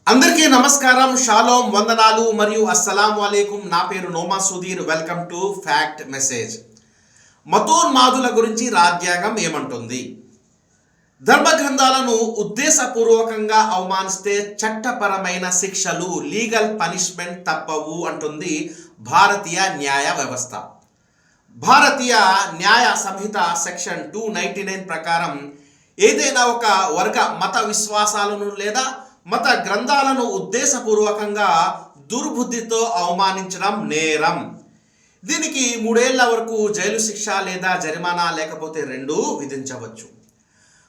అందరికీ నమస్కారం, షాలోం, వందనాలు మరియు అస్సలాము అలైకుం. నా పేరు Noma Sudheer. Welcome to Fact Message. మతోన్మాదుల గురించి రాజ్యాంగం ఏమంటుంది? ధర్మ గ్రంథాలను ఉద్దేశపూర్వకంగా అవమానిస్తే చట్టపరమైన శిక్షలు, లీగల్ పనిష్మెంట్ తప్పవు అంటుంది భారతీయ న్యాయ వ్యవస్థ. భారతీయ న్యాయ సంహిత సెక్షన్ 299 ప్రకారం ఏదైనా ఒక వర్గ మత విశ్వాసాలను లేదా మత గ్రంథాలను ఉద్దేశపూర్వకంగా దుర్బుద్ధితో అవమానించడం నేరం. దీనికి 3 ఏళ్ల వరకు జైలు శిక్ష లేదా జరిమానా లేకపోతే 2 విధించవచ్చు.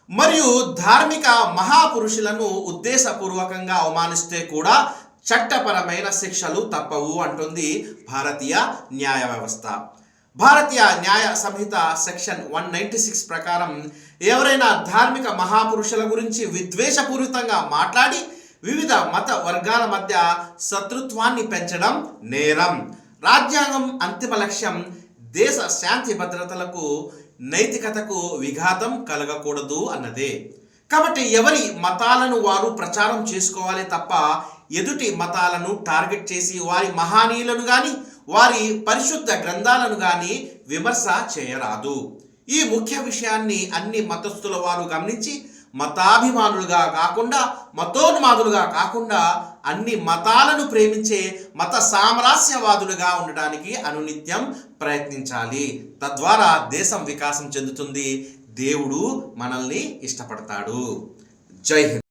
మరియు ధార్మిక మహాపురుషులను ఉద్దేశపూర్వకంగా అవమానిస్తే కూడా చట్టపరమైన శిక్షలు తప్పవు అంటుంది భారతీయ న్యాయ వ్యవస్థ. భారతీయ న్యాయ సంహిత సెక్షన్ 196 ప్రకారం ఎవరైనా ధార్మిక మహాపురుషుల గురించి విద్వేషపూరితంగా మాట్లాడి వివిధ మత వర్గాల మధ్య శత్రుత్వాన్ని పెంచడం నేరం. రాజ్యాంగం అంతిమ లక్ష్యం దేశ శాంతి భద్రతలకు, నైతికతకు విఘాతం కలగకూడదు అన్నదే. కాబట్టి ఎవరి మతాలను వారు ప్రచారం చేసుకోవాలి తప్ప ఎదుటి మతాలను టార్గెట్ చేసి వారి మహానీయులను కానీ వారి పరిశుద్ధ గ్రంథాలను కానీ విమర్శ చేయరాదు. ఈ ముఖ్య విషయాన్ని అన్ని మతస్థుల వారు గమనించి మతాభిమానులుగా కాకుండా, మతోన్మాదులుగా కాకుండా అన్ని మతాలను ప్రేమించే మత సామరస్యవాదులుగా ఉండడానికి అనునిత్యం ప్రయత్నించాలి. తద్వారా దేశం వికాసం చెందుతుంది, దేవుడు మనల్ని ఇష్టపడతాడు. జై హింద్.